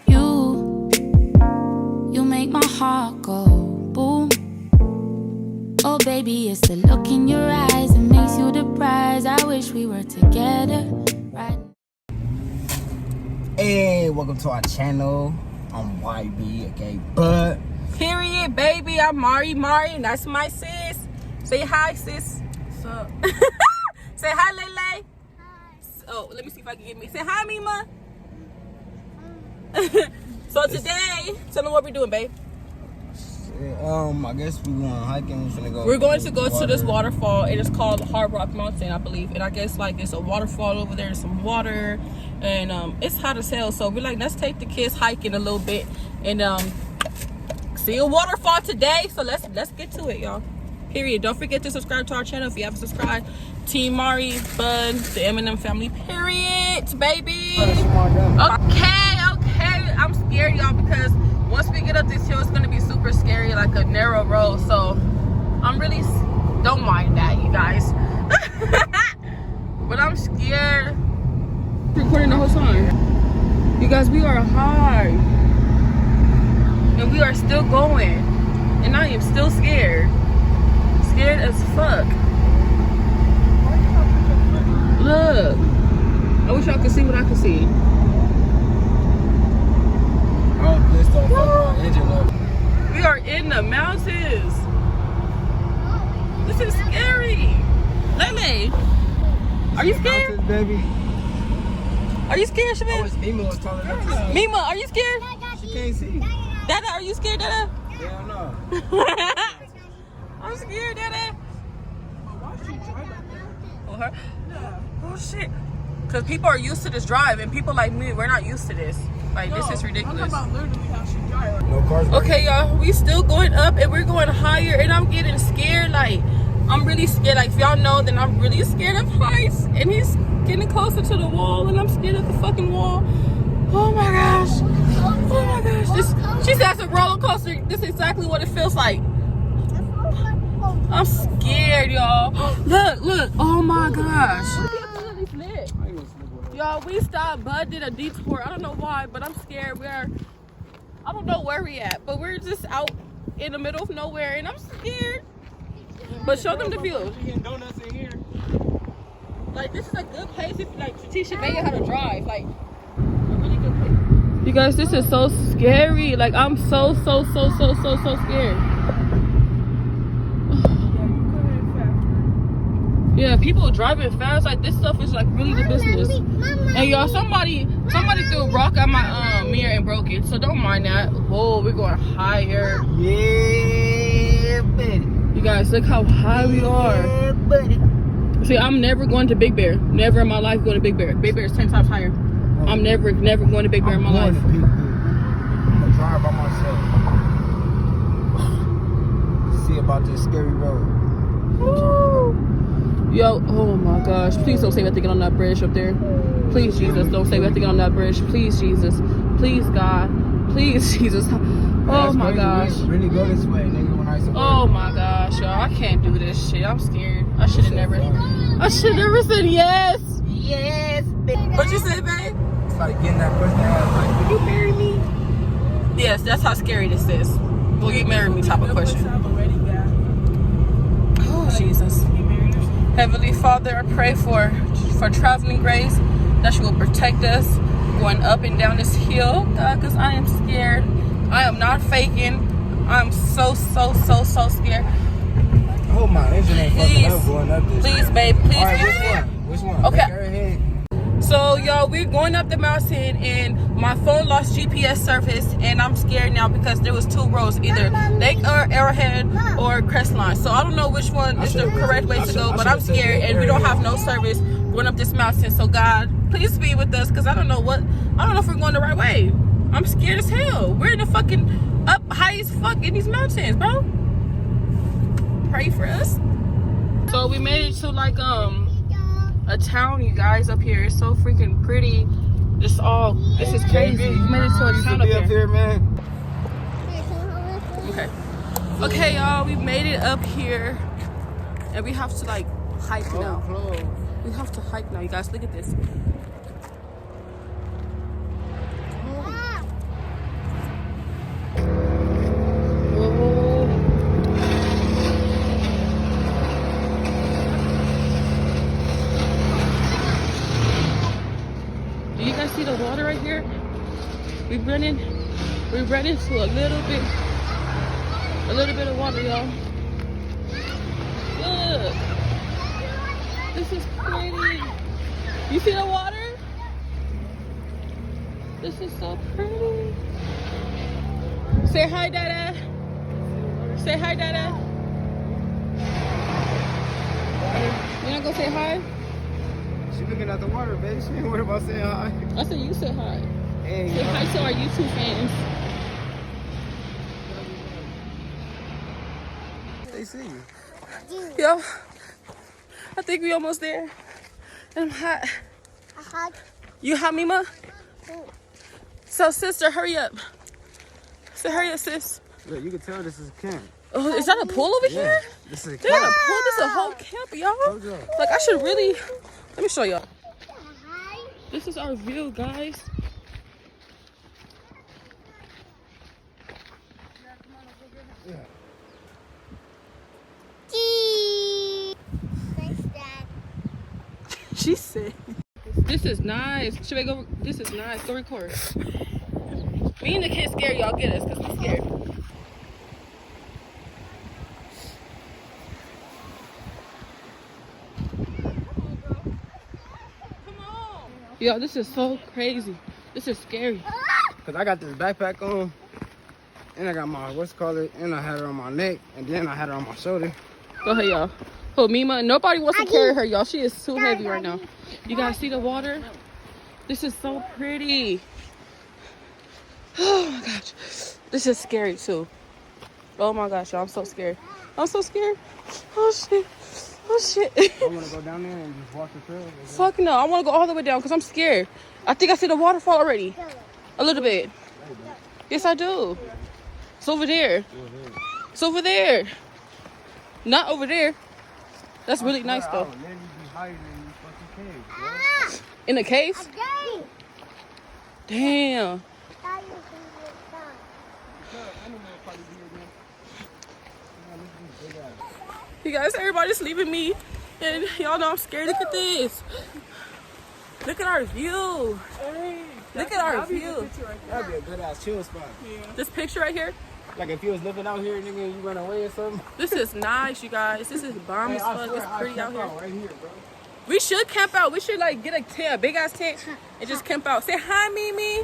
You make my heart go boom. Oh baby, it's the look in your eyes that makes you the prize. I wish we were together right. Hey, welcome to our channel. I'm YB, okay, but period, baby. I'm Mari, and that's my sis. Say hi, sis. What's up? Say hi, Lele. Hi. Oh, let me see if I can get me. Say hi, Mima. So today, tell me what we're doing, babe. I guess we're going hiking. We're going to go to this waterfall. It is called Hard Rock Mountain, I believe. And I guess like there's a waterfall over there, some water, and it's hot as hell. So we're like, let's take the kids hiking a little bit and see a waterfall today. So let's get to it, y'all. Period. Don't forget to subscribe to our channel if you haven't subscribed. Team Mari, Bud, the M&M family. Period, baby. Okay. I'm scared, y'all, because once we get up this hill, it's gonna be super scary, like a narrow road. So I'm really, don't mind that, you guys. But I'm scared. Recording the whole time. You guys, we are high. And we are still going. And I am still scared. Scared as fuck. Look. I wish y'all could see what I could see. Oh, this don't fuck my engine up. We are in the mountains. This is scary. Lele, are you scared? Mountains, baby. Are you scared, Shabin? I wish Mima was taller than me. Mima, are you scared? She can't see. Dada, are you scared, Dada? Hell no. I'm scared, Dada. Oh, her? Oh, shit. Because people are used to this drive, and people like me, we're not used to this. Like, this is ridiculous. No cars. Okay, y'all, we still going up, and we're going higher, and I'm getting scared. Like, I'm really scared. Like, if y'all know, then I'm really scared of heights. And he's getting closer to the wall, and I'm scared of the fucking wall. Oh my gosh. Oh my gosh. She said it's a roller coaster. This is exactly what it feels like. I'm scared, y'all. Look. Oh my gosh. Y'all, we stopped. Bud did a detour. I don't know why, but I'm scared. I don't know where we at, but we're just out in the middle of nowhere, and I'm scared. But show them the view. Donuts in here. Like, this is a good place if, like, to teach Shabaya how to drive. Like, a really good place. You guys, this is so scary. Like, I'm so scared. Yeah, people driving fast. Like, this stuff is like really the business. And y'all, somebody threw a rock at my mirror and broke it. So don't mind that. Whoa, we're going higher. Yeah, buddy. You guys, look how high we are. Yeah, buddy. See, I'm never going to Big Bear. Never in my life going to Big Bear. Big Bear is 10 times higher. I'm never going to Big Bear in my life. I'm gonna drive by myself. See about this scary road. Woo. Yo, oh my gosh. Please don't say we have to get on that bridge up there. Please, Jesus, don't say we have to get on that bridge. Please, Jesus. Please, God. Please, Jesus. Oh my gosh. Really go this way, nigga, when I used to Oh my gosh, y'all. I can't do this shit. I'm scared. I should have never said yes. Yes, baby. What you say, babe? It's like getting that question out, like, will you marry me? Yes, that's how scary this is. Will you marry me type of question. Oh, Jesus. Heavenly Father, I pray for traveling grace, that you will protect us going up and down this hill, God, because I am scared. I am not faking. I'm so scared. I hope my engine ain't fucking up going up this. Please, babe, please. All right, which one? Okay. Back her ahead. So, y'all, we're going up the mountain, and my phone lost GPS service, and I'm scared now because there was two roads, either Lake or Arrowhead or Crestline. So I don't know which one is the correct way to go, but I'm scared, and we don't have no service going up this mountain. So God, please be with us, because I don't know if we're going the right way. I'm scared as hell. We're in the fucking up high as fuck in these mountains, bro. Pray for us. So we made it to like a town, you guys, up here. It's so freaking pretty. This is crazy. We made it to a town up here, man. Okay, y'all, we made it up here, and we have to like hike now. We have to hike now, you guys. Look at this. see the water right here? We run into a little bit of water, y'all. Look. This is pretty. You see the water? This is so pretty. Say hi, Dada. Say hi, Dada. You not gonna say hi? She looking at the water, baby. She ain't worried about saying hi. I said you said hi. Hey, Say hi to our YouTube fans. they see you. Yo, I think we almost there. And I'm hot. You hot, Mima? So, sister, hurry up. Say hurry up, sis. Look, you can tell this is a camp. Oh, is that a pool over here? This is a They got a camp. pool. This is a whole camp, y'all. Hold up. Like, I should really. Let me show y'all. This is our view, guys. She said. This is nice. Should we go? This is nice. Go record. Me and the kids scared y'all. Get us, because we scared. Yo, this is so crazy. This is scary. Cause I got this backpack on, and I got my and I had her on my neck, and then I had her on my shoulder. Go ahead, y'all. Oh, Mima, nobody wants to carry her, y'all. She is too heavy right now. You guys see the water? This is so pretty. Oh my gosh. This is scary too. Oh my gosh, y'all. I'm so scared. I'm so scared. Oh shit. Oh shit. I wanna go down there and just walk the trail. Fuck no. I want to go all the way down because I'm scared. I think I see the waterfall already. A little bit. Yes, I do. It's over there. It's over there. Not over there. That's really nice though. In the cave? Damn. You guys, everybody's leaving me. And y'all know I'm scared. Look at this. Look at our view. Look at our view. That'd be a good ass chill spot. Yeah. This picture right here. Like if you was living out here, nigga, and you run away or something. This is nice, you guys. This is bomb as fuck. It's pretty out here. Right here, bro. We should camp out. We should like get a tent, a big ass tent, and just camp out. Say hi, Mimi.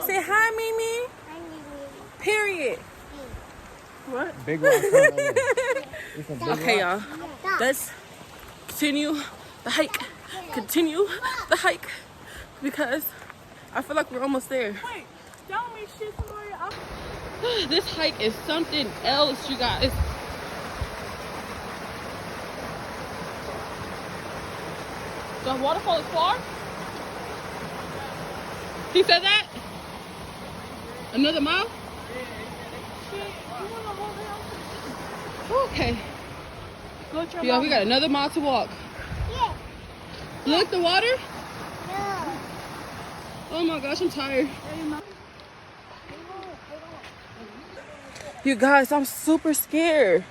Say hi, Mimi. Period. What? Big rock. Okay, y'all. Let's continue the hike. Continue the hike because I feel like we're almost there. Wait, tell me shit, somebody. This hike is something else, you guys. The waterfall is far? He said that? Another mile? Okay. Yeah, we got another mile to walk. Yeah. Look, the water? Yeah. Oh my gosh, I'm tired. You guys, I'm super scared.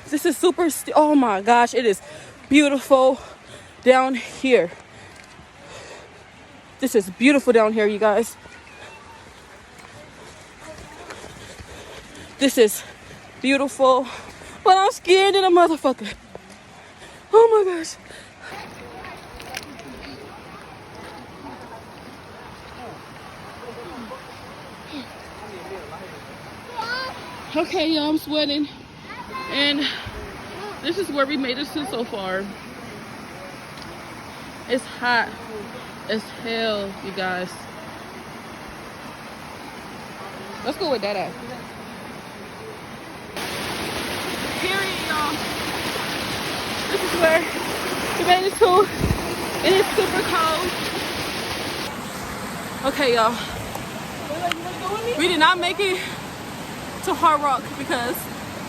This is oh my gosh, it is beautiful down here. This is beautiful down here, you guys. This is beautiful, but I'm scared of a motherfucker. Oh my gosh. Okay, y'all, I'm sweating. And this is where we made it to so far. It's hot as hell, you guys. Let's go with that at. Period, y'all. This is where we made it to. And it's super cold. Okay, y'all. We did not make it to Hard Rock because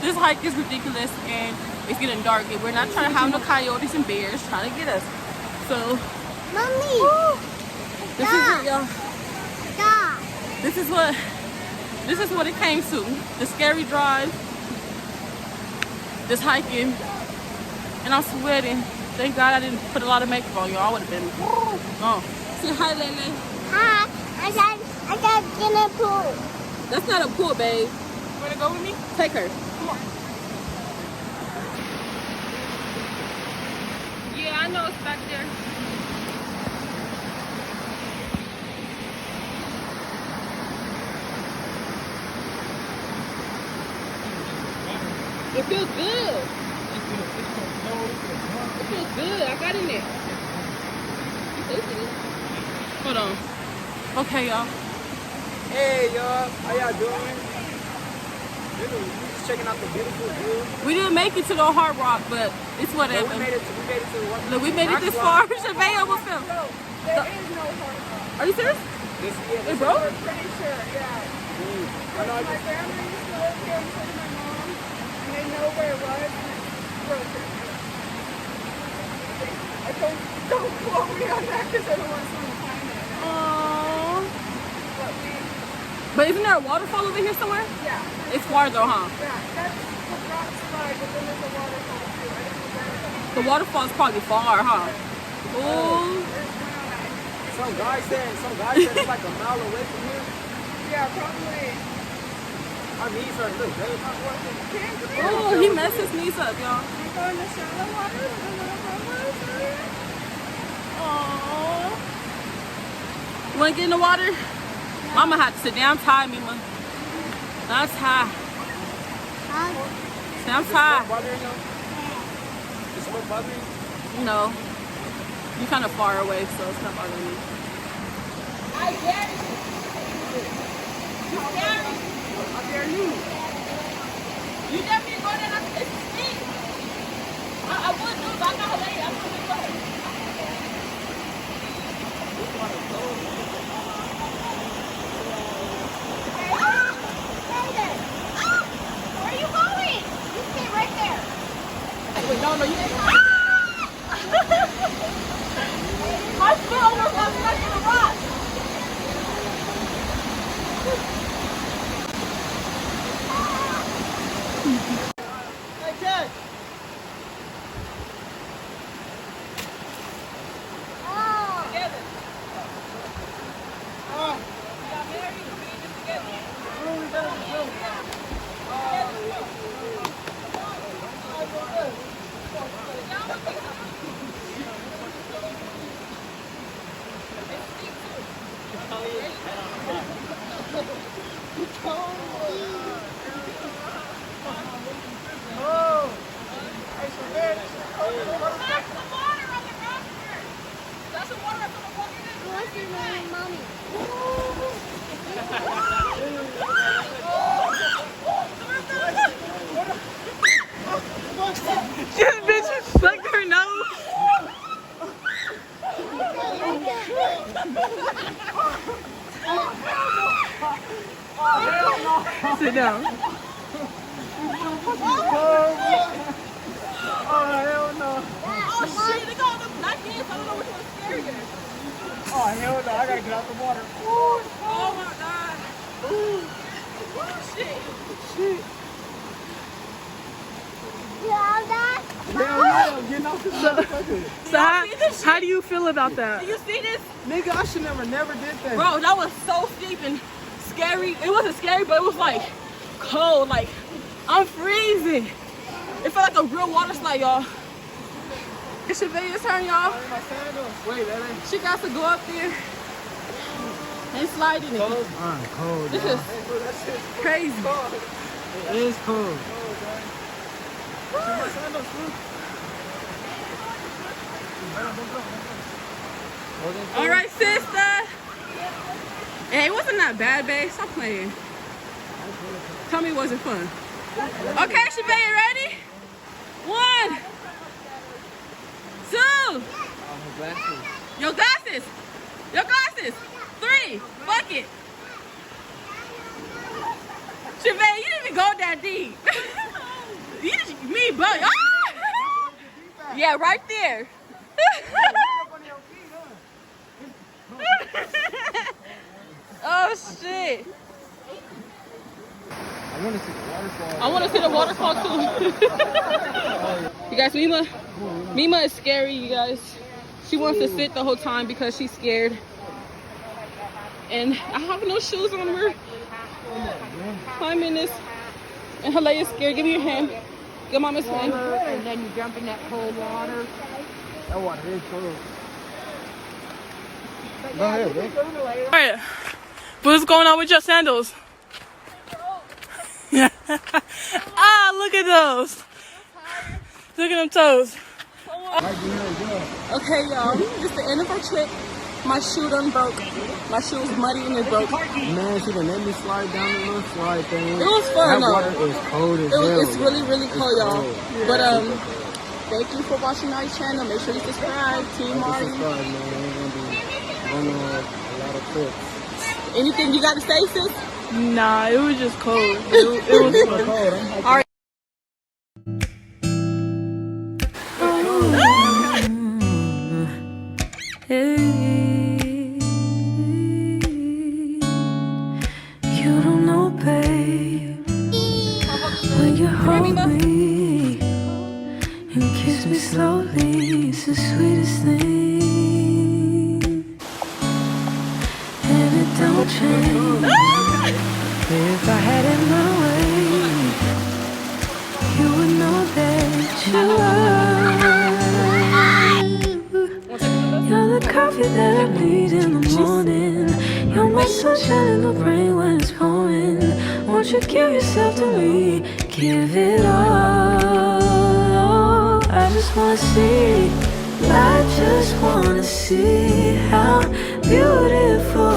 this hike is ridiculous and it's getting dark and we're not trying to have no coyotes and bears trying to get us. So, Mommy. this is it, y'all. Stop. This is what it came to. The scary drive, this hiking, and I'm sweating. Thank God I didn't put a lot of makeup on, y'all. I would have been, oh. Say hi, Lele. Hi. I got in a pool. That's not a pool, babe. You wanna go with me? Take her. Come on. Yeah, I know it's back there. It feels good. It feels good. I got in there. Hold on. Okay, y'all. Hey, y'all. How y'all doing? Just checking out the beautiful view. We didn't make it to the Hard Rock, but it's whatever. We made it to what? Look, we made it this far. Shavay almost fell. There is no Hard Rock. Are you serious? It broke? I'm pretty sure, yeah. My family used to live here with my mom, and they know where it was, and it's broken. I don't quote me on that because I don't want someone to find it. Aww. But But isn't there a waterfall over here somewhere? yeah. It's far though, huh? Yeah, that's the rock slide, but then there's a waterfall too. I don't know where it is. The waterfall's probably far, huh? Ooh. There's one on that. Some guy said it's like a mile away from here. Yeah, probably. Our knees are, look, they're not working. Oh, he messed his knees up, y'all. You go in the shallow water with a little bubbles. Aww. You wanna get in the water? Mama had to sit down. I'm tired, Mima. I'm tired. Say, I'm tired. Bothering you? Is smoke bothering you? No. You're kind of far away, so it's not bothering me. I dare you. You dare me. I dare you. You dare me to go there? It's me. I would do, but I'm not a lady. I'm not a lady. Where are you going? You stay right there. Wait, no, you didn't. My foot almost got stuck in the rock. Hey, Ted. Oh. Together. Oh, We got married, we did this together. really better than you. Oh, hey, so man, That's the water on the rafter. That's the water that's on the water. What's your name, Mommy? This bitch sucked her nose. Sit down. oh, hell no. Oh shit, they got them black hands. I don't know which one's scarier. Oh, hell no. I gotta get out the water. Oh my god. Oh shit. Shit. You have that? Hell yeah, I'm getting off the motherfucker. So How do you feel about that? do you see this? Nigga, I should never did that. Bro, that was so steep and scary. It wasn't scary, but it was like cold. Like, I'm freezing. It felt like a real water slide, y'all. It's Shavay's turn, y'all. My sandals. Wait, that ain't She got to go up there and slide in it. cold. I'm cold. This is crazy. It is cold. All right, sister. Hey, it wasn't that bad, babe. Stop playing. Tell me it wasn't fun. Okay, Shavay, you ready? 1, 2. Your glasses. Your glasses. 3. Bucket. Shavay, you didn't even go that deep. You just, me, but yeah, right there. Oh shit! I want to see the waterfall. I want to see the waterfall too. You guys, Mima is scary. You guys, she wants to sit the whole time because she's scared. And I have no shoes on. We're climbing this. And Halea's scared. Give me your hand. Give Mama's hand. And then you jump in that cold water. That water is cold. Go ahead, bro. All right. What's going on with your sandals? Yeah. Ah, look at those. Look at them toes. Okay, y'all. This is the end of our trip. My shoe done broke. My shoe was muddy and it broke. Man, she done let me slide down the little slide thing. It was fun, that though. water is cold as hell. It's really, really cold, y'all. Cold. But thank you for watching our channel. Make sure you subscribe. Team Marty. Subscribe, man. We're gonna be running a lot of trips. Anything you got to say, sis? Nah, it was just cold. It was fun. Cold. All right. You don't know, babe, when you hold me and kiss me slowly, it's the sweetest thing, and it don't change. If I had it my way, you would know that you are. You're the coffee that I need in the morning. You're my sunshine in the rain when it's pouring. Won't you give yourself to me? Give it all. I just wanna see. I just wanna see how beautiful